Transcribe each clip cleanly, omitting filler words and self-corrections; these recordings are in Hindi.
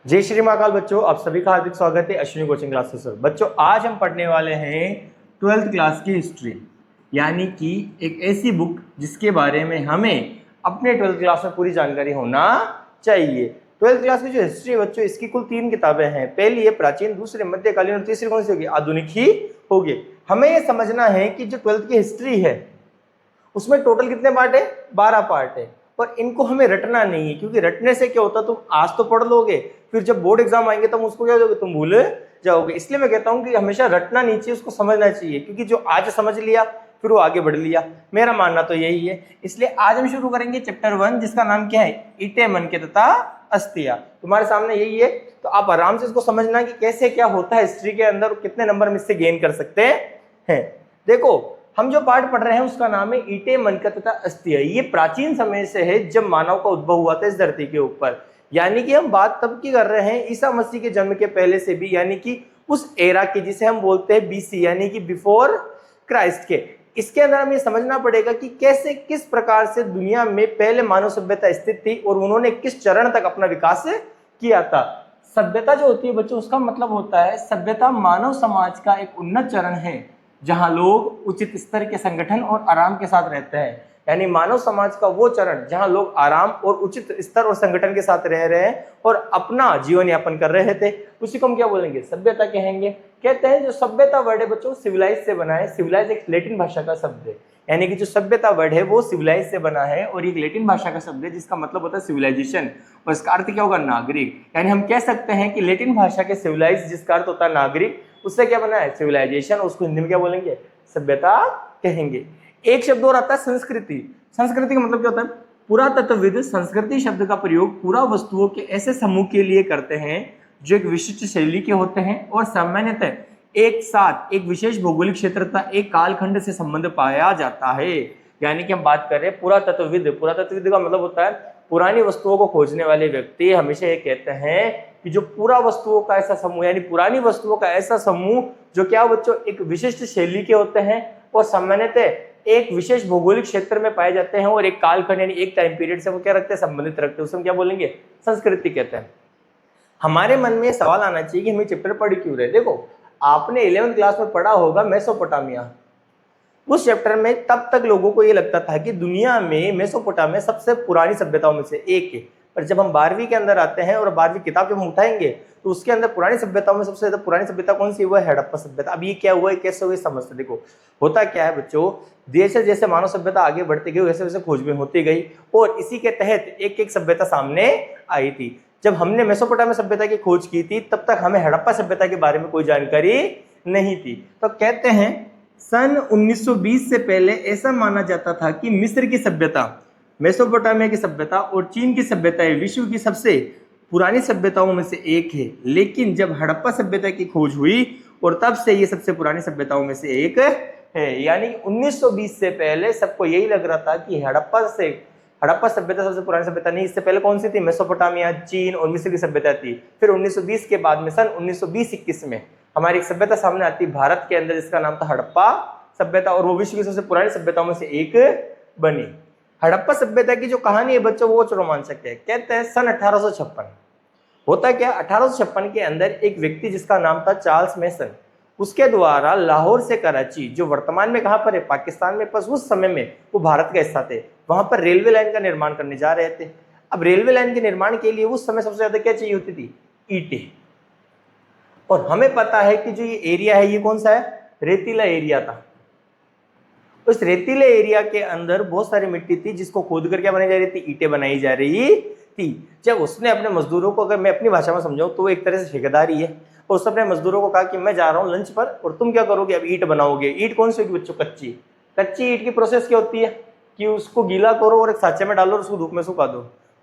जय श्री महाकाल बच्चों, आप सभी का हार्दिक स्वागत है अश्विनी कोचिंग क्लासेस पर। बच्चों, आज हम पढ़ने वाले हैं 12th क्लास की हिस्ट्री, यानी कि एक ऐसी बुक जिसके बारे में हमें अपने 12th क्लास में पूरी जानकारी होना चाहिए। 12th क्लास की जो हिस्ट्री है बच्चों, इसकी कुल 3 किताबें हैं। पहली है प्राचीन, दूसरी मध्यकालीन और तीसरी कौन सी होगी? आधुनिक ही होगी। हमें ये समझना है कि जो 12th की हिस्ट्री है उसमें टोटल कितने पार्ट है? 12 पार्ट है। पर इनको हमें रटना नहीं है, क्योंकि रटने से क्या होता है, तुम आज तो पढ़ लोगे, फिर जब बोर्ड एग्जाम आएंगे तुम उसको क्या हो जाओगे, तुम भूल जाओगे। इसलिए मैं कहता हूं कि हमेशा रटना नहीं चाहिए, उसको समझना चाहिए, क्योंकि जो आज समझ लिया फिर वो आगे बढ़ लिया। मेरा मानना तो यही है। इसलिए आज हम शुरू करेंगे चैप्टर 1, जिसका नाम क्या है? ईटे मनके तथा अस्थिया। तुम्हारे सामने यही है, तो आप आराम से इसको समझना कि कैसे क्या होता है हिस्ट्री के अंदर, कितने नंबर में इससे गेन कर सकते हैं। देखो, हम जो पार्ट पढ़ रहे हैं उसका नाम है ईटे मनका तथा अस्थिया। ये प्राचीन समय से है, जब मानव का उद्भव हुआ था इस धरती के ऊपर। यानी कि हम बात तब की कर रहे हैं ईसा मसीह के जन्म के पहले से भी, यानी कि उस एरा की जिसे हम बोलते हैं बीसी, यानी कि बिफोर क्राइस्ट के। इसके अंदर हमें समझना पड़ेगा कि कैसे किस प्रकार से दुनिया में पहले मानव सभ्यता स्थित थी और उन्होंने किस चरण तक अपना विकास किया था। सभ्यता जो होती है बच्चों, उसका मतलब होता है सभ्यता मानव समाज का एक उन्नत चरण है, जहां लोग उचित स्तर के संगठन और आराम के साथ रहते हैं। यानी मानव समाज का वो चरण जहां लोग आराम और उचित स्तर और संगठन के साथ रह रहे हैं और अपना जीवन यापन कर रहे थे, उसी को हम क्या बोलेंगे? सभ्यता कहेंगे। कहते हैं जो सभ्यता वर्ड है बच्चों, सिविलाइज से बना है। सिविलाइज एक लैटिन भाषा का शब्द है, यानी कि जो सभ्यता वर्ड है वो सिविलाइज से बना है और एक लैटिन भाषा का शब्द है जिसका मतलब होता है सिविलाइजेशन, और इसका अर्थ क्या होगा? नागरिक। यानी हम कह सकते हैं कि लैटिन भाषा के सिविलाइज, जिसका अर्थ होता है नागरिक, उससे क्या बना है? सिविलाइजेशन। उसको हिंदी में क्या बोलेंगे? सभ्यता कहेंगे। एक शब्द और आता है संस्कृति। संस्कृति का मतलब क्या होता है? पुरातत्वविद संस्कृति शब्द का प्रयोग पूरा वस्तुओं के ऐसे समूह के लिए करते हैं जो एक विशिष्ट शैली के होते हैं और सामान्यतः एक साथ एक विशेष भौगोलिक क्षेत्र तथा एक कालखंड से संबंध पाया जाता है। यानी कि हम बात कर रहे हैं पुरातत्वविद। पुरातत्वविद का मतलब होता है पुरानी वस्तुओं को खोजने वाले व्यक्ति। हमेशा ये कहते हैं कि जो पूरा वस्तुओं का ऐसा समूह, यानी पुरानी वस्तुओं का ऐसा समूह जो क्या बच्चों एक विशिष्ट शैली के होते हैं और सामान्यतः एक विशेष भौगोलिक क्षेत्र में पाए जाते हैं और एक कालखंड यानी एक टाइम पीरियड से वो क्या रखते हैं? संबंधित रखते हैं। उसे हम क्या बोलेंगे? संस्कृति कहते हैं। हमारे मन में सवाल आना चाहिए कि हमें चैप्टर पढ़ क्यों रहे। देखो, आपने 11th क्लास में पढ़ा होगा मेसोपोटामिया। उस चैप्टर में तब तक लोगों को ये लगता था कि दुनिया में मेसोपोटामिया सबसे पुरानी सभ्यताओं में से एक है। पर जब हम 12वीं के अंदर आते हैं और 12वीं किताब जब हम उठाएंगे तो उसके अंदर पुरानी सभ्यताओं में सबसे ज्यादा पुरानी सभ्यता कौन सी? वो है हड़प्पा सभ्यता। अब ये क्या हुआ है, कैसे हुए, समझते। देखो, होता क्या है बच्चों, जैसे जैसे मानव सभ्यता आगे बढ़ती गई वैसे वैसे खोजबीन होती गई और इसी के तहत एक एक सभ्यता सामने आई थी। जब हमने मेसोपोटामिया सभ्यता की खोज की थी तब तक हमें हड़प्पा सभ्यता के बारे में कोई जानकारी नहीं थी। तो कहते हैं सन 1920 से पहले ऐसा माना जाता था कि मिस्र की सभ्यता, मेसोपोटामिया की सभ्यता और चीन की सभ्यताएं विश्व की सबसे पुरानी सभ्यताओं में से एक है। लेकिन जब हड़प्पा सभ्यता की खोज हुई और तब से ये सबसे पुरानी सभ्यताओं में से एक है। यानी 1920 से पहले सबको यही लग रहा था कि हड़प्पा सभ्यता सबसे पुरानी सभ्यता नहीं। इससे पहले कौन सी थी? मेसोपोटामिया, चीन और मिस्र की सभ्यता थी। फिर 1920 के बाद में सन 1920-21 में हमारी एक सभ्यता सामने आती भारत के अंदर, जिसका नाम था हड़प्पा सभ्यता, और वो विश्व की सबसे पुरानी सभ्यताओं में से एक बनी। हड़प्पा सभ्यता की जो कहानी है बच्चों, वो रोमांचक है। कहते हैं सन 1856 होता क्या? 1856 के अंदर एक व्यक्ति जिसका नाम था चार्ल्स मेसन, उसके द्वारा लाहौर से कराची, जो वर्तमान में कहां पर है? पाकिस्तान में, पर उस समय में वो भारत का हिस्सा थे, वहां पर रेलवे लाइन का निर्माण करने जा रहे थे। अब रेलवे लाइन के निर्माण के लिए उस समय सबसे ज्यादा क्या चाहिए होती थी? ईंटें। और हमें पता है कि जो ये एरिया है ये कौन सा है? रेतीला एरिया था। उस रेतीले एरिया के अंदर बहुत सारी मिट्टी थी जिसको खोद कर क्या बनाई जा रही थी? ईंटें बनाई जा रही थी। जब उसने अपने मजदूरों को, अगर मैं अपनी भाषा में समझाऊं तो वो एक तरह से ठेकेदारी है, और उसने अपने मजदूरों को कहा कि मैं जा रहा हूं लंच पर और तुम क्या करोगे? अब ईंट बनाओगे। ईंट कौन सी होगी बच्चों? कच्ची। कच्ची ईंट की प्रोसेस क्या होती है कि उसको गीला करो और एक साँचे में डालो और उसको धूप में सुखा दो।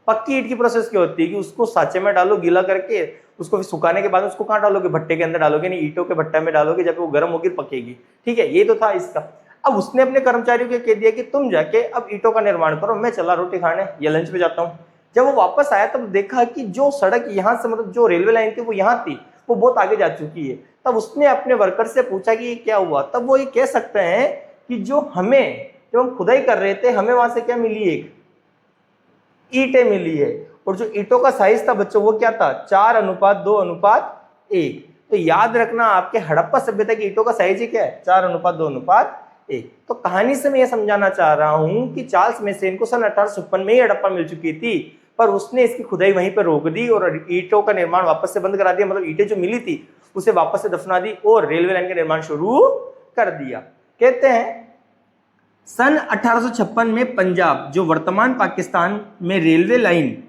पक्की ईंट की प्रोसेस क्या होती है कि उसको साँचे में डालो, गीला करके उसको फिर सुखाने के बाद उसको कहाँ डालोगे? भट्टे के अंदर डालोगे, नहीं ईंटों के भट्टे में डालोगे, जब वो गर्म होगी पकेगी। ठीक है, ये तो था इसका। अब उसने अपने कर्मचारियों को कह दिया कि तुम जाके अब ईंटों का निर्माण करो, मैं चला रोटी खाने या लंच पे जाता हूँ। जब वो वापस आया तब देखा कि जो सड़क यहाँ से, मतलब जो रेलवे लाइन थी वो यहाँ थी, वो बहुत आगे जा चुकी है। तब उसने अपने वर्कर से पूछा कि ये क्या हुआ? तब वो ये कह सकते हैं कि जो हमें, जब हम खुदाई कर रहे थे, हमें वहां से क्या मिली? एक ईंटें मिली है। और जो ईंटों का साइज था बच्चों वो क्या था 4:2:1। तो याद रखना आपके हड़प्पा सभ्यता की ईंटों का साइज ही क्या है 4:2:1। तो कहानी से मैं ये समझाना चाह रहा हूं कि चार्ल्स मेसेन को सन 1856 में ही हड़प्पा मिल चुकी थी, पर उसने इसकी खुदाई वहीं पर रोक दी और ईंटों का निर्माण वापस से बंद करा दिया। मतलब ईंटें जो मिली थी उसे वापस से दफना दी और रेलवे लाइन का निर्माण शुरू कर दिया। कहते हैं सन 1856 में पंजाब जो वर्तमान पाकिस्तान में रेलवे लाइन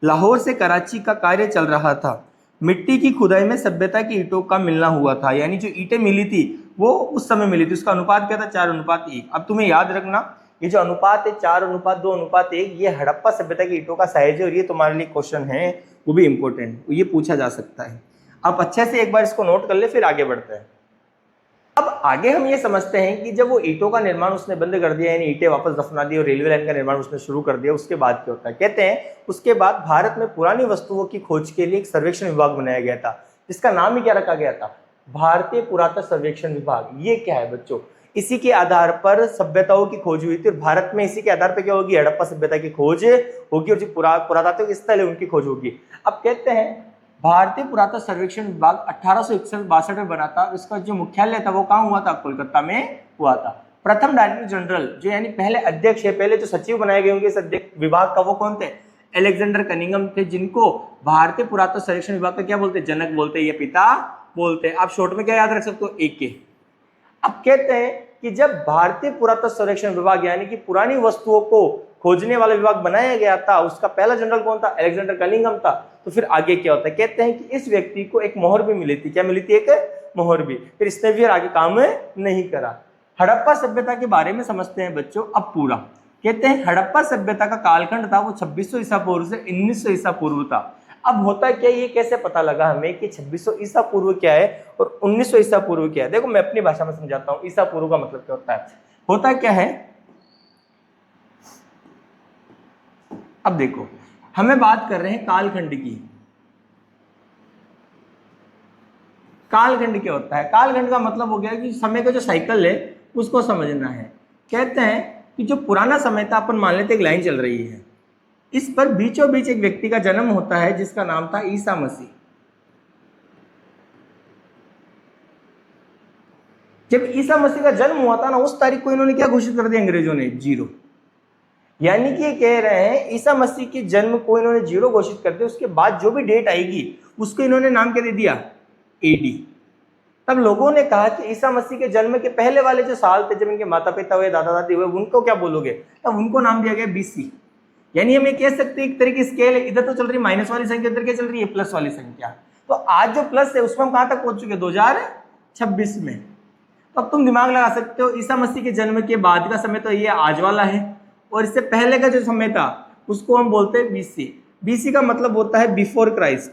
लाहौर से कराची का कार्य चल रहा था। मिट्टी की खुदाई में सभ्यता की ईंटों का मिलना हुआ था, यानी जो ईंटें मिली थी वो उस समय मिली थी। उसका अनुपात क्या था 4:1। अब तुम्हें याद रखना ये जो अनुपात है 4:2:1 ये हड़प्पा सभ्यता की ईंटों का साइज है और ये तुम्हारे लिए क्वेश्चन है वो भी इंपॉर्टेंट, ये पूछा जा सकता है। अब अच्छे से एक बार इसको नोट कर ले फिर आगे बढ़ते हैं। अब आगे हम ये समझते हैं कि जब वो ईंटों का निर्माण उसने बंद कर दिया, यानी ईंटें वापस दफना दी और रेलवे लाइन का निर्माण उसने शुरू कर दिया, उसके बाद क्या होता है। कहते हैं उसके बाद भारत में पुरानी वस्तुओं की खोज के लिए एक सर्वेक्षण विभाग बनाया गया था, जिसका नाम ही क्या रखा गया था भारतीय पुरातत्व सर्वेक्षण विभाग। ये क्या है बच्चों, इसी के आधार पर सभ्यताओं की खोज हुई थी और भारत में इसी के आधार पर क्या होगी हड़प्पा सभ्यता की खोज होगी और जो पुरातात्विक स्थल है उनकी खोज होगी। अब कहते हैं भारतीय पुरातत्व सर्वेक्षण विभाग 1861-62 में बना था। उसका जो मुख्यालय था वो कहाँ हुआ था कोलकाता में हुआ था। प्रथम डायरेक्टर जनरल जो यानी पहले अध्यक्ष है, पहले जो सचिव बनाए गए होंगे इस अध्यक्ष विभाग का वो कौन थे अलेक्जेंडर कनिंघम थे, जिनको भारतीय पुरातत्व सर्वेक्षण विभाग का क्या बोलते जनक बोलते या पिता बोलते। आप शॉर्ट में क्या याद रख सकते हो AK। अब कहते हैं कि जब भारतीय पुरातत्व सर्वेक्षण विभाग यानी कि पुरानी वस्तुओं को खोजने वाला विभाग बनाया गया था, उसका पहला जनरल कौन था अलेक्जेंडर कनिंघम था। तो फिर आगे क्या होता है, कहते हैं कि इस व्यक्ति को एक मोहर भी मिली थी। क्या मिली थी एक मोहर भी, फिर इसने भी आगे काम नहीं करा। हड़प्पा सभ्यता के बारे में समझते हैं बच्चों अब पूरा। कहते हैं हड़प्पा सभ्यता का कालखंड था वो 2600 ईसा पूर्व से 1900 ईसा पूर्व था। अब होता क्या ये कैसे पता लगा हमें कि 2600 ईसा पूर्व क्या है और 1900 ईसा पूर्व क्या है। देखो मैं अपनी भाषा में समझाता हूँ ईसा पूर्व का मतलब क्या होता है। होता क्या है, अब देखो हमें बात कर रहे हैं कालखंड की। कालखंड क्या होता है, कालखंड का मतलब हो गया कि समय का जो साइकिल है उसको समझना है। कहते हैं कि जो पुराना समय था अपन मान लेते एक लाइन चल रही है, इस पर बीचों बीच एक व्यक्ति का जन्म होता है जिसका नाम था ईसा मसीह। जब ईसा मसीह का जन्म हुआ था ना उस तारीख को इन्होंने क्या घोषित कर दिया अंग्रेजों ने 0। यानी कि ये कह रहे हैं ईसा मसीह के जन्म को इन्होंने 0 घोषित कर दिया। उसके बाद जो भी डेट आएगी उसको इन्होंने नाम क्या दे दिया AD। तब लोगों ने कहा कि ईसा मसीह के जन्म के पहले वाले जो साल थे जब इनके माता पिता हुए दादा दादी हुए उनको क्या बोलोगे, तब उनको नाम दिया गया BC। यानी हम ये कह सकते हैं एक तरह की स्केल है, इधर तो चल रही माइनस वाली संख्या, इधर क्या चल रही है प्लस वाली संख्या। तो आज जो प्लस है उसमें हम कहां तक पहुंच चुके 2026 में। तो अब तुम दिमाग लगा सकते हो ईसा मसीह के जन्म के बाद का समय तो ये आज वाला है और इससे पहले का जो समय था उसको हम बोलते हैं BC। BC का मतलब होता है बिफोर क्राइस्ट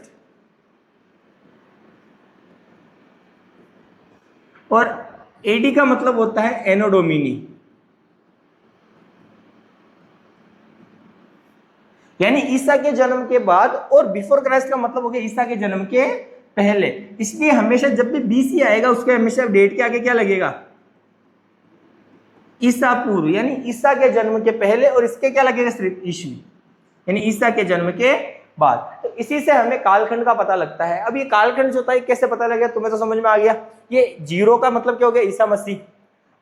और AD का मतलब होता है एनो डोमिनी। यानी ईसा के जन्म के बाद और बिफोर क्राइस्ट का मतलब हो गया ईसा के जन्म के पहले। इसलिए हमेशा जब भी BC आएगा उसके हमेशा डेट के आगे क्या लगेगा ईसा पूर्व, यानी ईसा के जन्म के पहले और इसके क्या लगेगा सिर्फ ईस्वी, यानी ईसा के जन्म के बाद। तो इसी से हमें कालखंड का पता लगता है। अब ये कालखंड जो होता है कैसे पता लग गया, तुम्हें तो समझ में आ गया। ये 0 का मतलब क्या हो गया ईसा मसीह,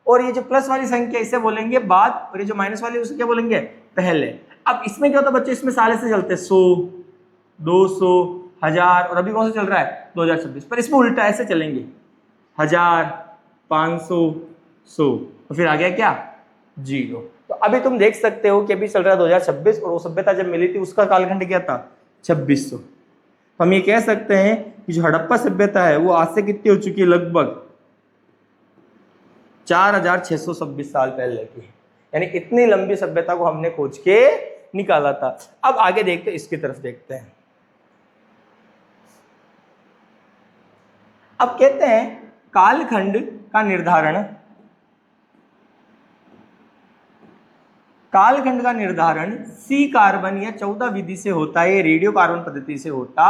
और ये जो प्लस वाली संख्या इसे बोलेंगे बाद और ये जो माइनस वाली उसे क्या बोलेंगे पहले। अब इसमें क्या होता है बच्चों, इसमें साल से चलते 100, 200, 1000 और अभी कौन सा चल रहा है 2026। पर इसमें उल्टा ऐसे चलेंगे 1000, 500, 100 तो फिर आ गया क्या 0। तो अभी तुम देख सकते हो कि अभी चल रहा है 2026 और वो सभ्यता जब मिली थी उसका कालखंड क्या था 2600। तो हम ये कह सकते हैं कि जो हड़प्पा सभ्यता है वो आज से कितनी हो चुकी है लगभग 4626 साल पहले की, यानी इतनी लंबी सभ्यता को हमने खोज के निकाला था। अब आगे देखते हैं, इसकी तरफ देखते हैं। अब कहते हैं कालखंड का निर्धारण, कालखंड का निर्धारण C कार्बन या 14 विधि से होता है, रेडियो कार्बन पद्धति से होता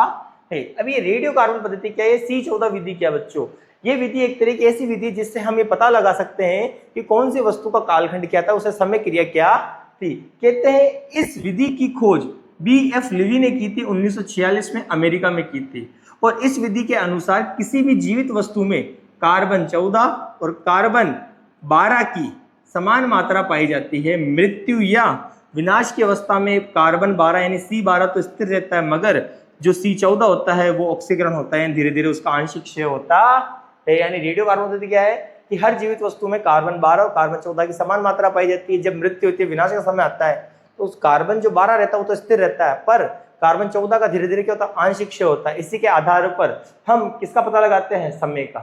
है। अब ये रेडियो कार्बन पद्धति क्या है, C14 विधि क्या बच्चों, ये विधि एक तरह की ऐसी विधि जिससे हम ये पता लगा सकते हैं कि कौन सी वस्तु का कालखंड क्या था, उसे समय क्रिया क्या थी। कहते हैं इस विधि की खोज BF लिवी ने की थी 1946 में, अमेरिका में की थी। और इस विधि के अनुसार किसी भी जीवित वस्तु में कार्बन 14 और कार्बन 12 की समान मात्रा पाई जाती है। मृत्यु या विनाश की अवस्था में कार्बन 12 यानी C12 तो स्थिर रहता है, मगर जो C14 होता है वो ऑक्सीकरण होता है, धीरे धीरे उसका आंशिक क्षय होता है। यानी रेडियो कार्बन पद्धति क्या है कि हर जीवित वस्तु में कार्बन 12 और कार्बन 14 की समान मात्रा पाई जाती है। जब मृत्यु होती है, विनाश का समय आता है, तो उस कार्बन जो 12 रहता है वो तो स्थिर रहता है, पर कार्बन 14 का धीरे धीरे क्या होता है, आंशिक क्षय होता है। इसी के आधार पर हम किसका पता लगाते हैं, समय का,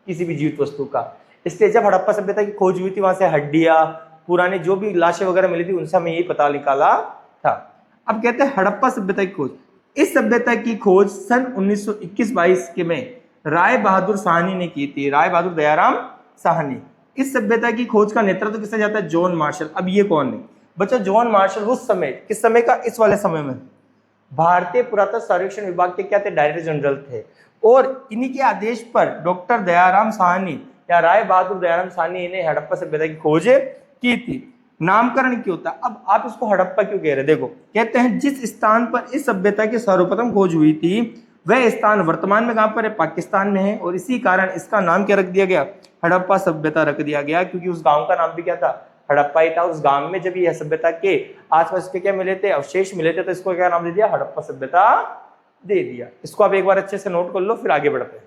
किसी भी जीवित वस्तु का। इसलिए जब हड़प्पा सभ्यता की खोज हुई थी, वहां से हड्डियां, पुराने जो भी लाशें वगैरह मिली थी, उनसे हमें यही पता निकाला था। अब कहते हैं हड़प्पा सभ्यता की खोज। इस सभ्यता की खोज सन 1921-22 के में राय बहादुर साहनी ने की थी, राय बहादुर दयाराम साहनी। इस सभ्यता की खोज का नेतृत्व किसने जाता है, जॉन मार्शल। अब ये कौन है बच्चों, जॉन मार्शल उस समय, किस समय का, इस वाले समय में भारतीय पुरातत्व सर्वेक्षण विभाग के क्या थे, डायरेक्टर जनरल थे। और इन्हीं के आदेश पर डॉक्टर दयाराम साहनी या राय बहादुर दयाराम साहनी ने हड़प्पा सभ्यता की खोज की थी। नामकरण क्यों था, अब आप इसको हड़प्पा क्यों कह रहे, देखो कहते हैं जिस स्थान पर इस सभ्यता की सर्वप्रथम खोज हुई थी वह स्थान वर्तमान में कहां पर है, पाकिस्तान में है। और इसी कारण इसका नाम क्या रख दिया गया, हड़प्पा सभ्यता रख दिया गया, क्योंकि उस गांव का नाम भी क्या था, हड़प्पा ही था। उस गांव में जब यह सभ्यता के आसपास के क्या मिले थे, अवशेष मिले थे, तो इसको क्या नाम दे दिया, हड़प्पा सभ्यता दे दिया। इसको आप एक बार अच्छे से नोट कर लो, फिर आगे बढ़ते हैं।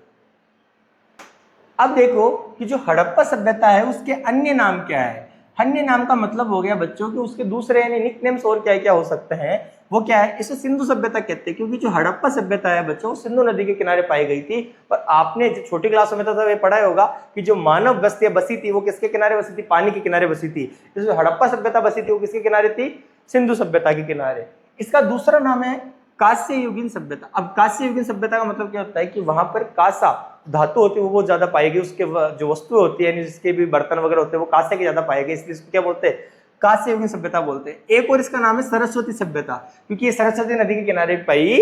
अब देखो कि जो हड़प्पा सभ्यता है उसके अन्य नाम क्या है। अन्य नाम का मतलब हो गया बच्चों कि उसके दूसरे यानी निकनेम्स और क्या क्या हो सकते हैं, वो क्या है, इसे सिंधु सभ्यता कहते हैं। क्योंकि जो हड़प्पा सभ्यता है बच्चों, सिंधु नदी के किनारे पाई गई थी। पर आपने जो छोटी क्लासों में तो पढ़ा होगा कि जो मानव बस्तियां बसी थी वो किसके किनारे बसी थी, पानी के किनारे बसी थी। जो हड़प्पा सभ्यता बसी थी वो किसके किनारे थी, सिंधु सभ्यता के किनारे। इसका दूसरा नाम है कांस्य युगीन सभ्यता। अब कांस्य युगीन सभ्यता का मतलब क्या होता है कि वहां पर कांसा धातु होती है वो बहुत ज्यादा पाई गई, उसके जो वस्तु होती है जिसके भी बर्तन वगैरह होते हैं वो कांसे के ज्यादा पाए गए, इसलिए इसको क्या बोलते हैं, कांस्य युगीन सभ्यता बोलते हैं। एक और इसका नाम है सरस्वती सभ्यता, क्योंकि ये सरस्वती नदी के किनारे पाई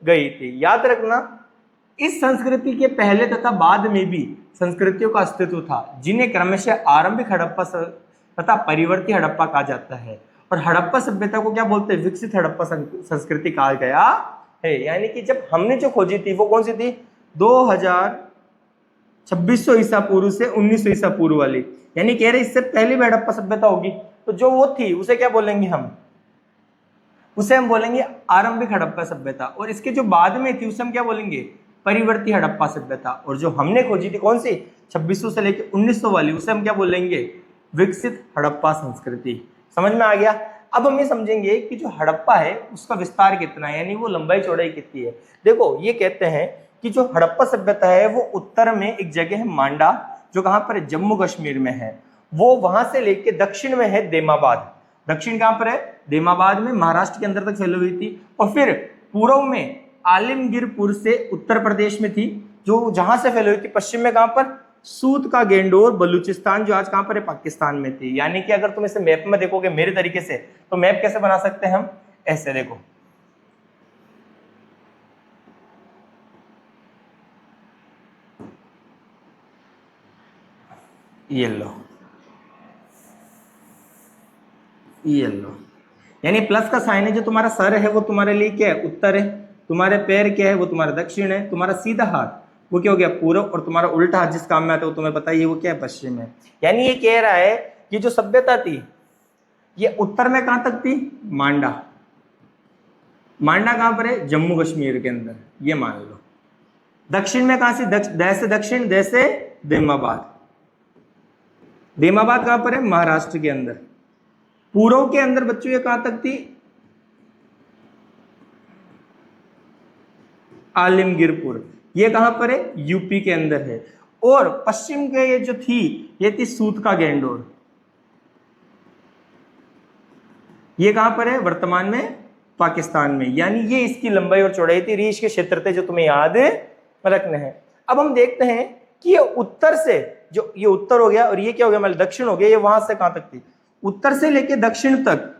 गई थी। याद रखना, इस संस्कृति के पहले तथा बाद में भी संस्कृतियों का अस्तित्व था, जिन्हें क्रमशः आरंभिक हड़प्पा तथा परिवर्ती हड़प्पा कहा जाता है। और हड़प्पा सभ्यता को क्या बोलते हैं, विकसित हड़प्पा संस्कृति कहा गया है। यानी कि जब हमने जो खोजी थी वो कौन सी थी, 2600 ईसा पूर्व से 1900 ईसा पूर्व वाली, यानी कह रहे इससे पहले भी हड़प्पा सभ्यता होगी। तो जो वो थी उसे क्या बोलेंगे हम, उसे हम बोलेंगे आरंभिक हड़प्पा सभ्यता। और इसके जो बाद में थी उसे हम क्या बोलेंगे, परिवर्ती हड़प्पा सभ्यता। और जो हमने खोजी थी कौन सी, 2600 से लेकर 1900 वाली, उसे हम क्या बोलेंगे, विकसित हड़प्पा संस्कृति। समझ में आ गया। अब हम ये समझेंगे कि जो हड़प्पा है उसका विस्तार कितना है, यानी वो लंबाई चौड़ाई कितनी है। देखो ये कहते हैं कि जो हड़प्पा सभ्यता है वो उत्तर में एक जगह है मांडा, जो कहां पर है, जम्मू कश्मीर में है। वो वहां से लेके दक्षिण में है देमाबाद, दक्षिण कहां पर है, देमाबाद में, महाराष्ट्र के अंदर तक फैली हुई थी। और फिर पूर्व में आलिमगीरपुर से उत्तर प्रदेश में थी, जो जहां से फैली हुई थी। पश्चिम में कहां पर, सूत का गेंडोर बलूचिस्तान, जो आज कहां पर है, पाकिस्तान में थी। यानी कि अगर तुम इसे मैप में देखोगे मेरे तरीके से, तो मैप कैसे बना सकते हैं हम, ऐसे देखो, ये लो, ये लो, यानी प्लस का साइन है। जो तुम्हारा सर है वो तुम्हारे लिए क्या है, उत्तर है। तुम्हारे पैर क्या है, वो तुम्हारा दक्षिण है। तुम्हारा सीधा हाथ वो क्या हो गया, पूर्व। और तुम्हारा उल्टा हाथ जिस काम में आता है वो तुम्हें पता है, वो क्या है, पश्चिम है। यानी ये कह रहा है कि जो सभ्यता थी ये उत्तर में कहां तक थी, मांडा। मांडा कहां पर है, जम्मू कश्मीर के अंदर, ये मान लो। दक्षिण में कहां से, दै से दक्षिण, दै से देमाबाद। देमाबाद कहां पर है, महाराष्ट्र के अंदर। पूर्व के अंदर बच्चों ये कहां तक थी, आलिमगीरपुर, ये कहां पर है, यूपी के अंदर है। और पश्चिम के ये जो थी, ये थी सूत का गेंडोर, ये कहां पर है, वर्तमान में पाकिस्तान में। यानी ये इसकी लंबाई और चौड़ाई थी, रीछ के क्षेत्र थे, जो तुम्हें याद रखने हैं। अब हम देखते हैं कि ये उत्तर से, जो ये उत्तर हो गया और ये क्या हो गया, मतलब दक्षिण हो गया, ये वहां से कहां तक थी, उत्तर से लेके दक्षिण तक।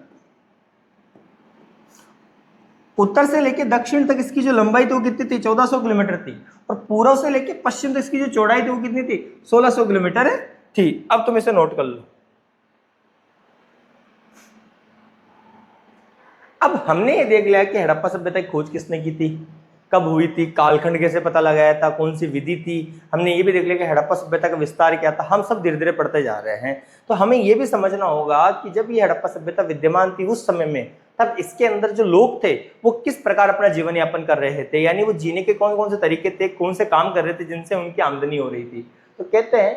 उत्तर से लेके दक्षिण तक इसकी जो लंबाई थी वो कितनी थी, 1400 किलोमीटर थी। और पूर्व से लेके पश्चिम तक इसकी जो चौड़ाई थी वो कितनी थी, 1600 किलोमीटर थी। अब तुम इसे नोट कर लो। अब हमने ये देख लिया कि हड़प्पा सभ्यता की खोज किसने की थी, कब हुई थी, कालखंड कैसे पता लगाया था, कौन सी विधि थी। हमने ये भी देख लिया कि हड़प्पा सभ्यता का विस्तार क्या था। हम सब धीरे धीरे पढ़ते जा रहे हैं। तो हमें ये भी समझना होगा कि जब ये हड़प्पा सभ्यता विद्यमान थी उस समय में, तब इसके अंदर जो लोग थे वो किस प्रकार अपना जीवन यापन कर रहे थे, यानी वो जीने के कौन कौन से तरीके थे, कौन से काम कर रहे थे जिनसे उनकी आमदनी हो रही थी। तो कहते हैं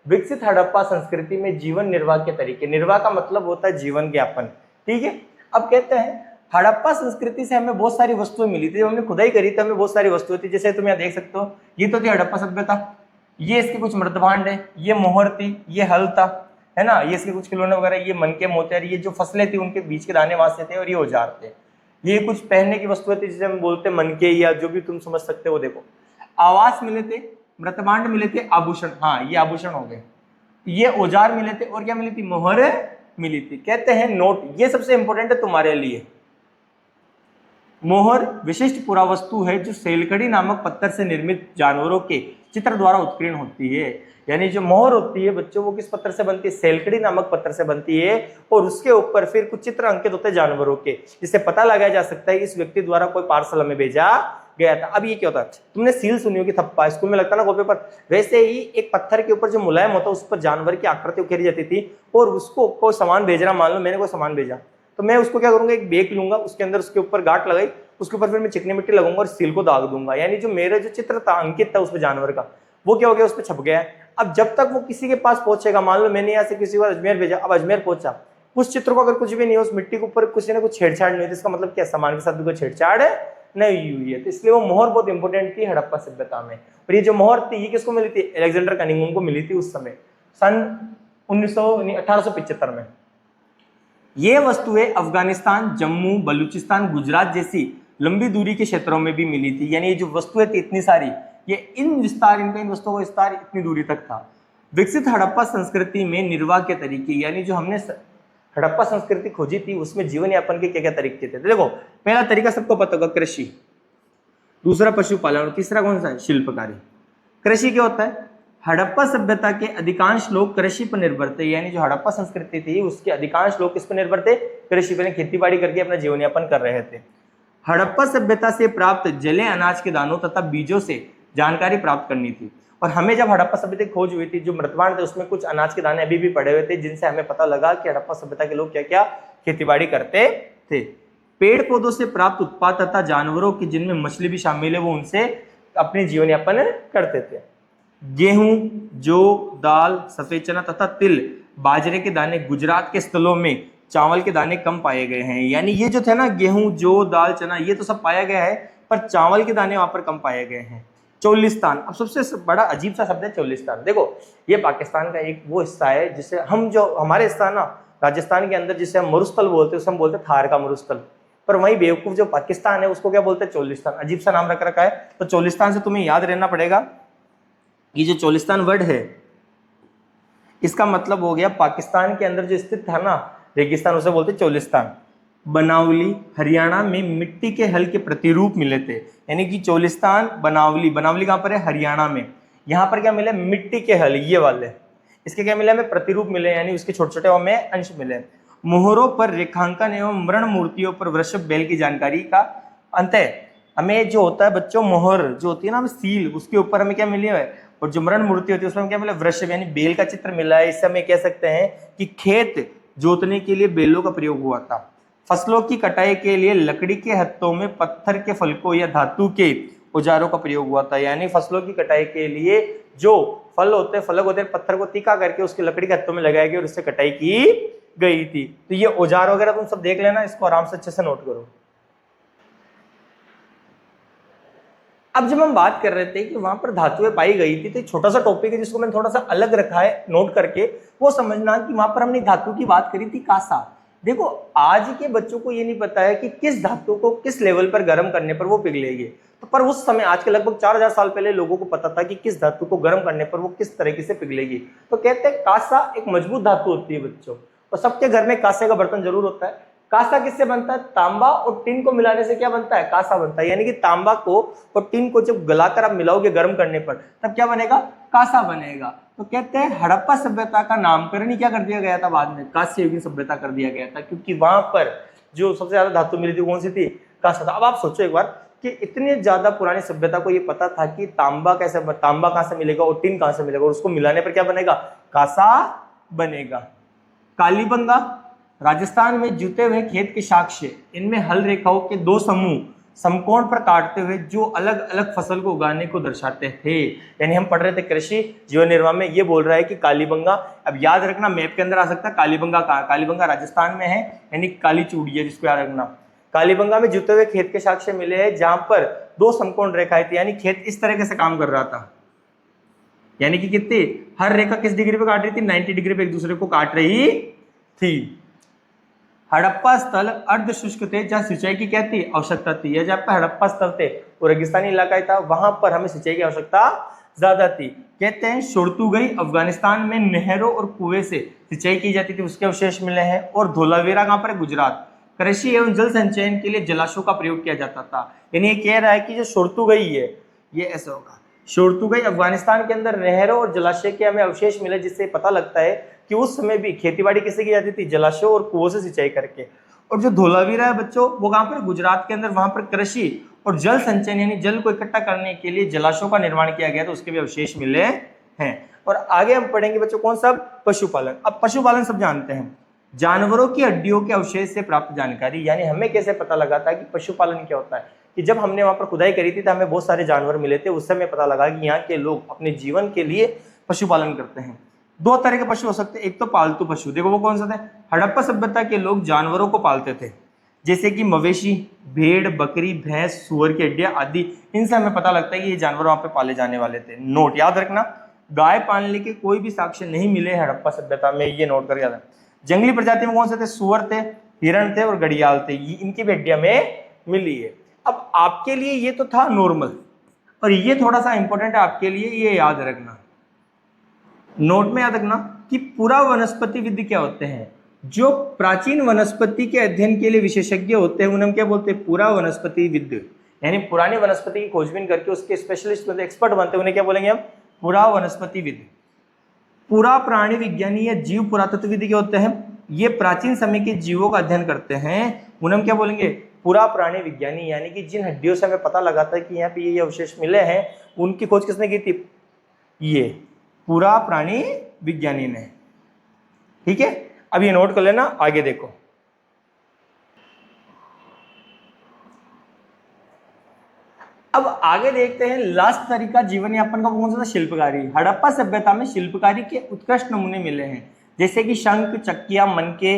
विकसित हड़प्पा संस्कृति में जीवन निर्वाह के तरीके, निर्वाह का मतलब होता है जीवन यापन, ठीक है। अब कहते हैं हड़प्पा संस्कृति से हमें बहुत सारी वस्तुएं मिली थी, जब हमने खुदाई करी तो हमें बहुत सारी वस्तुएं थी। जैसे तुम यहाँ देख सकते हो, ये तो थी हड़प्पा सभ्यता, ये इसके कुछ मृतभांड है, ये मोहर थी, ये हल था, है ना, ये इसके कुछ खिलौने वगैरह, ये मनके मोतियार, ये जो फसलें थी उनके बीच के दाने वहां से थे, और ये औजार थे। ये कुछ पहनने की वस्तुएं थी जिसे हम बोलते हैं मनके, या जो भी तुम समझ सकते हो। देखो, आवास मिले थे, मृतभांड मिले थे, आभूषण, हाँ ये आभूषण हो गए, ये औजार मिले थे, और क्या मिली थी, मोहर मिली थी। कहते हैं नोट, ये सबसे इंपॉर्टेंट है तुम्हारे लिए। मोहर विशिष्ट पुरावस्तु है जो सेलकड़ी नामक पत्थर से निर्मित जानवरों के चित्र द्वारा उत्कीर्ण होती है। यानी जो मोहर होती है बच्चों, वो किस पत्थर से बनती है, सेलकड़ी नामक पत्थर से बनती है, और उसके ऊपर फिर कुछ चित्र अंकित होते हैं जानवरों के, जिससे पता लगाया जा सकता है इस व्यक्ति द्वारा कोई पार्सल हमें भेजा गया था। अब ये क्या होता है, तुमने सील सुनी होगी, थप्पा, स्कूल में लगता ना कॉपी पर, वैसे ही एक पत्थर के ऊपर जो मुलायम होता है उस पर जानवर की आकृति उकेरी जाती थी, और उसको कोई सामान भेज रहा, मान लो मैंने कोई सामान भेजा, तो मैं उसको क्या करूंगा, एक बेक लूंगा, उसके अंदर उसके ऊपर गांठ लगाई, उसके ऊपर फिर मैं चिकनी मिट्टी लगाऊंगा और सील को दाग दूंगा। यानी जो मेरा जो चित्र था, अंकित था उसमें जानवर का, वो क्या हो गया, उस पर छप गया है। अब जब तक वो किसी के पास पहुंचेगा, मान लो मैंने यहाँ से किसी को अजमेर भेजा, अब अजमेर पहुंचा, उस चित्र को अगर कुछ भी नहीं है, उस मिट्टी के ऊपर किसी ने कुछ छेड़छाड़ नहीं हुई, तो इसका मतलब क्या, सामान के साथ भी कोई छेड़छाड़ नहीं हुई है। तो इसलिए वो मोहर बहुत इंपॉर्टेंट थी हड़प्पा सभ्यता में। और ये जो मोहर थी ये किसको मिली थी, अलेक्जेंडर कनिंघम को मिली थी उस समय, सन 1875 में। ये वस्तुएं अफगानिस्तान, जम्मू, बलूचिस्तान, गुजरात जैसी लंबी दूरी के क्षेत्रों में भी मिली थी। यानी ये जो वस्तुएं थी इतनी सारी, ये इन वस्तुओं का विस्तार इतनी दूरी तक था। विकसित हड़प्पा संस्कृति में निर्वाह के तरीके, यानी जो हमने हड़प्पा संस्कृति खोजी थी उसमें जीवन यापन के क्या क्या तरीके थे। देखो, पहला तरीका सबको पता होगा, कृषि, दूसरा पशुपालन, और तीसरा कौन सा है, शिल्पकारी। कृषि क्या होता है, हड़प्पा सभ्यता के अधिकांश लोग कृषि पर निर्भर थे। यानी जो हड़प्पा संस्कृति थी उसके अधिकांश लोग किस पर निर्भर थे, कृषि पर, खेती बाड़ी करके अपना जीवन यापन कर रहे थे। हड़प्पा सभ्यता से प्राप्त जले अनाज के दानों तथा बीजों से जानकारी प्राप्त करनी थी। और हमें जब हड़प्पा सभ्यता की खोज हुई थी, जो मृतभांड थे उसमें कुछ अनाज के दाने अभी भी पड़े हुए थे, जिनसे हमें पता लगा कि हड़प्पा सभ्यता के लोग क्या क्या खेतीबाड़ी करते थे। पेड़ पौधों से प्राप्त उत्पाद तथा जानवरों की, जिनमें मछली भी शामिल है, वो उनसे अपने जीवन यापन करते थे। गेहूं, जौ, दाल, सफेद चना तथा तिल, बाजरे के दाने गुजरात के स्थलों में, चावल के दाने कम पाए गए हैं। यानी ये जो थे ना, गेहूं, जौ, दाल, चना, ये तो सब पाया गया है, पर चावल के दाने वहां पर कम पाए गए हैं। चोलिस्तान, अब सबसे बड़ा अजीब सा शब्द है चोलिस्तान। देखो, ये पाकिस्तान का एक वो हिस्सा है जिसे हम, जो हमारे हिस्सा ना राजस्थान के अंदर जिसे हम मरुस्थल बोलते हैं, उसे हम बोलते हैं थार का मरुस्थल, पर वहीं बेवकूफ जो पाकिस्तान है उसको क्या बोलते हैं, चोलिस्तान। अजीब सा नाम रख रखा है। तो चोलिस्तान से तुम्हें याद रहना पड़ेगा, ये जो चोलिस्तान वर्ड है इसका मतलब हो गया पाकिस्तान के अंदर जो स्थित था ना रेगिस्तान, उसे बोलते चोलिस्तान। बनावली, हरियाणा में मिट्टी के हल के प्रतिरूप मिले थे। यानी कि चोलिस्तान, बनावली, बनावली कहाँ पर है, हरियाणा में। यहाँ पर क्या मिले, मिट्टी के हल, ये वाले, इसके क्या मिले हमें, प्रतिरूप मिले, यानी उसके छोटे छोटे हमें अंश मिले। मोहरों पर रेखांकन एवं मृण मूर्तियों पर वृषभ बैल की जानकारी का अंत है। हमें जो होता है बच्चों, मोहर जो होती है ना, हमें सील, उसके ऊपर हमें क्या मिली है, और जो मृण मूर्ति होती है उसमें क्या मिला, वृषभ यानी बेल का चित्र मिला है। इससे हमें कह सकते हैं कि खेत जोतने के लिए बैलों का प्रयोग हुआ था। फसलों की कटाई के लिए लकड़ी के हत्थों में पत्थर के फलकों या धातु के औजारों का प्रयोग हुआ था। यानी फसलों की कटाई के लिए जो फल होते हैं, फलक होते हैं, पत्थर को तीखा करके उसके लकड़ी के हत्थों में लगाया गया और उससे कटाई की गई थी। तो ये औजार वगैरह तुम सब देख लेना, इसको आराम से अच्छे से नोट करो। अब जब हम बात कर रहे थे कि वहां पर धातुएं पाई गई थी, तो छोटा सा टॉपिक है जिसको मैंने थोड़ा सा अलग रखा है नोट करके, वो समझना कि वहां पर हमने धातु की बात करी थी, कांसा। देखो, आज के बच्चों को ये नहीं पता है कि किस धातु को किस लेवल पर गर्म करने पर वो पिघलेगी। तो पर उस समय, आज के लगभग 4000 साल पहले लोगों को पता था कि किस धातु को गर्म करने पर वो किस तरीके से पिघलेगी। तो कहते हैं कांसा एक मजबूत धातु होती है बच्चों, और सबके घर में कांसे का बर्तन जरूर होता है। कांसा किससे बनता है, तांबा और टिन को मिलाने से क्या बनता है, कांसा बनता है। यानी कि तांबा को और टिन को जब गलाकर आप मिलाओगे गर्म करने पर, तब क्या बनेगा, कांसा बनेगा। तो कहते हैं हड़प्पा सभ्यता का नामकरण ही क्या कर दिया गया था बाद में, कांस्य युगीन सभ्यता कर दिया गया था, क्योंकि वहां पर जो सबसे ज्यादा धातु मिली थी कौन सी थी? कांसा था। अब आप सोचो एक बार कि इतनी ज्यादा पुरानी सभ्यता को ये पता था कि तांबा कहां से मिलेगा और टिन कहां से मिलेगा, और उसको मिलाने पर क्या बनेगा? कांसा बनेगा। कालीबंगा, राजस्थान में जुते हुए खेत के साक्ष्य, इनमें हल रेखाओं के दो समूह समकोण पर काटते हुए जो अलग अलग फसल को उगाने को दर्शाते थे। यानी हम पढ़ रहे थे कृषि जीवन निर्वाह में, ये बोल रहा है कि कालीबंगा, अब याद रखना मैप के अंदर आ सकता है कालीबंगा कहाँ, कालीबंगा राजस्थान में है, यानी काली चूड़ी है जिसको याद रखना। कालीबंगा में जुते हुए खेत के साक्ष्य मिले हैं जहां पर दो समकोण रेखाएं थी, यानी खेत इस तरीके से काम कर रहा था, यानी कि कितनी, हर रेखा किस डिग्री पे काट रही थी? 90 डिग्री पे एक दूसरे को काट रही थी। हड़प्पा स्थल अर्ध शुष्क थे जहां सिंचाई की क्या थी? आवश्यकता थी। या जहां पर हड़प्पा स्थल थे वो रेगिस्तानी इलाका ही था, वहां पर हमें सिंचाई की आवश्यकता ज्यादा थी। कहते हैं शोरतुगई अफगानिस्तान में नहरों और कुएं से सिंचाई की जाती थी, उसके अवशेष मिले हैं। और धोलावीरा कहां पर है? गुजरात। कृषि एवं जल संचयन के लिए जलाशयों का प्रयोग किया जाता था। यानी ये कह रहा है कि जो शोरतुगई है ये ऐसा होगा, शोरतुगई अफगानिस्तान के अंदर नहरों और जलाशय के हमें अवशेष मिले, जिससे पता लगता है कि उस समय भी खेतीबाड़ी किससे की जाती थी? जलाशयों और कुओं से सिंचाई करके। और जो धोलावीरा है बच्चों वो कहां पर? गुजरात के अंदर, वहां पर कृषि और जल संचयन यानी जल को इकट्ठा करने के लिए जलाशयों का निर्माण किया गया, तो उसके भी अवशेष मिले हैं। और आगे हम पढ़ेंगे बच्चों कौन सा? पशुपालन। अब पशुपालन सब जानते हैं, जानवरों की हड्डियों के अवशेष से प्राप्त जानकारी। यानी हमें कैसे पता लगा था कि पशुपालन क्या होता है? कि जब हमने वहां पर खुदाई करी थी तो हमें बहुत सारे जानवर मिले थे, उससे हमें पता लगा कि यहाँ के लोग अपने जीवन के लिए पशुपालन करते हैं। दो तरह के पशु हो सकते हैं, एक तो पालतू पशु, देखो वो कौन सा थे? हड़प्पा सभ्यता के लोग जानवरों को पालते थे, जैसे कि मवेशी, भेड़, बकरी, भैंस, सुअर की हड्डियां आदि। इनसे हमें पता लगता है कि ये जानवर वहां पे पाले जाने वाले थे। नोट याद रखना, गाय पालने के कोई भी साक्ष्य नहीं मिले हड़प्पा सभ्यता में, ये नोट करके याद। जंगली प्रजाति में कौन से थे? सुअर थे, हिरण थे और घड़ियाल थे, ये इनकी भी हड्डियां में मिली है। अब आपके लिए ये तो था नॉर्मल, और ये थोड़ा सा इंपॉर्टेंट है आपके लिए, ये याद रखना, नोट में याद रखना कि पुरा वनस्पति विद क्या होते हैं? जो प्राचीन वनस्पति के अध्ययन के लिए विशेषज्ञ होते हैं उन्हें हम क्या बोलते हैं? पुरा वनस्पति विद। यानी पुरानी वनस्पति की खोजबीन करके उसके स्पेशलिस्ट मतलब एक्सपर्ट बनते हैं, उन्हें क्या बोलेंगे हम? पुरा वनस्पति विद। पुरा प्राणी विज्ञानी या जीव पुरातत्वविद क्या होते हैं? ये प्राचीन समय के जीवों का अध्ययन करते हैं, उन्हें हम क्या बोलेंगे? पुरा प्राणी विज्ञानी। यानी कि जिन हड्डियों से हमें पता लगा था कि यहाँ पे ये अवशेष मिले हैं, उनकी खोज किसने की थी? ये पुरा प्राणी विज्ञानी ने। ठीक है, अब ये नोट कर लेना, आगे देखो। अब आगे देखते हैं लास्ट तरीका जीवन यापन का कौन सा था? शिल्पकारी। हड़प्पा सभ्यता में शिल्पकारी के उत्कृष्ट नमूने मिले हैं, जैसे कि शंख, चक्किया, मनके।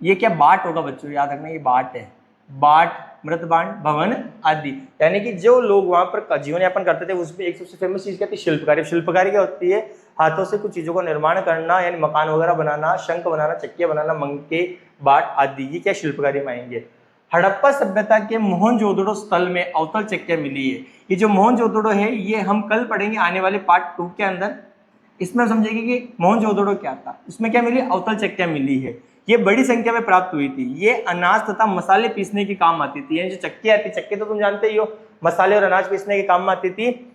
ये क्या बाट होगा बच्चों? याद रखना ये बाट है, बाट, मृतबाण, भवन आदि। यानी कि जो लोग वहां पर जीवन यापन करते थे उसमें एक सबसे फेमस चीज क्या थी? शिल्पकारी। शिल्पकारी क्या होती है? हाथों से कुछ चीजों का निर्माण करना, यानी मकान वगैरह बनाना, शंख बनाना, चक्किया बनाना, मंके, बाट आदि, ये क्या शिल्पकारी में आएंगे। हड़प्पा सभ्यता के मोहनजोदड़ो स्थल में अवतल चक्किया मिली है। ये जो मोहनजोदड़ो है ये हम कल पढ़ेंगे आने वाले पार्ट 2 के अंदर। इसमें हम समझेंगे कि मोहनजोदड़ो क्या था, उसमें क्या मिली? अवतल चक्किया मिली है। ये बड़ी संख्या में प्राप्त हुई थी। ये अनाज तथा मसाले पीसने के काम आती थी। यानी जो चक्की आती, चक्की तो तुम जानते ही हो, मसाले और अनाज पीसने के काम में आती थी।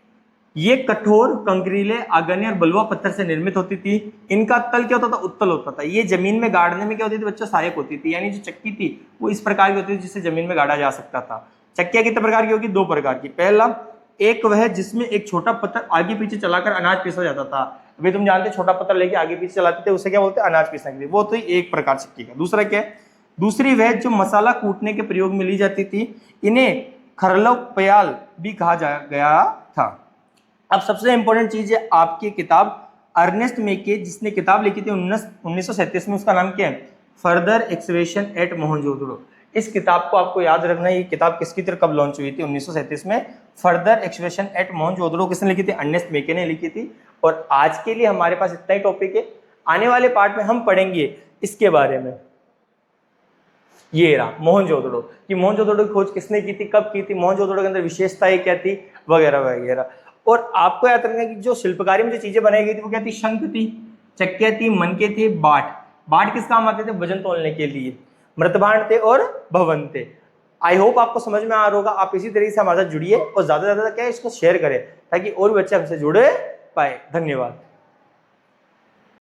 ये कठोर, कंकरीले, आगन्य और बलुआ पत्थर से निर्मित होती थी। इनका तल क्या होता था? उत्तल होता था। ये जमीन में गाड़ने में क्या होती थी बच्चों? सहायक होती थी। यानी जो चक्की थी वो इस प्रकार की होती थी जिससे जमीन में गाड़ा जा सकता था। चक्कियां कितने प्रकार की होगी? 2 प्रकार की। पहला, एक वह जिसमें एक छोटा पत्थर आगे पीछे चलाकर अनाज पीसा जाता था। अभी तुम जानते छोटा पत्थर लेके आगे पीछे चलाते थे, उसे क्या बोलते हैं? अनाज पीसने के लिए। वो तो एक प्रकार चक्की का। दूसरा क्या है? दूसरी वह जो मसाला कूटने के प्रयोग में ली जाती थी। इन्हें खरलव प्याल भी कहा गया था। अब सबसे इंपॉर्टेंट चीज है आपकी किताब अर्नेस्ट मेके, जिसने किताब लिखी थी 1937 में, उसका नाम क्या है? Further excavation at Mohenjodaro. इस किताब को आपको याद रखना है। ये किताब किसकी तरफ कब लॉन्च हुई थी? 1937 में। फर्दर एक्सकवेशन एट मोहनजोदड़ो किसने लिखी थी? अर्नेस्ट मेके ने लिखी थी। और आज के लिए हमारे पास इतना ही टॉपिक है। आने वाले पार्ट में हम पढ़ेंगे इसके बारे में। ये रहा मोहनजोदड़ो, कि मोहनजोदड़ो की खोज किसने की थी, कब की थी, मोहनजोदड़ो के अंदर विशेषताएं क्या थी, वगैरह वगैरह। और आपको याद रखना कि जो शिल्पकारी में जो चीजें बनाई गई थी वो क्या थी? शंख थी, चक्कियां थी, मनके थे, बाट। बाट किस काम आते थे? वजन तोलने के लिए। मृतबाण थे और भवन थे। आई होप आपको समझ में आ रहा होगा। आप इसी तरीके से हमारे साथ जुड़िए और ज्यादा से ज्यादा क्या है इसको शेयर करें, ताकि और भी बच्चे हमसे जुड़े पाए। धन्यवाद।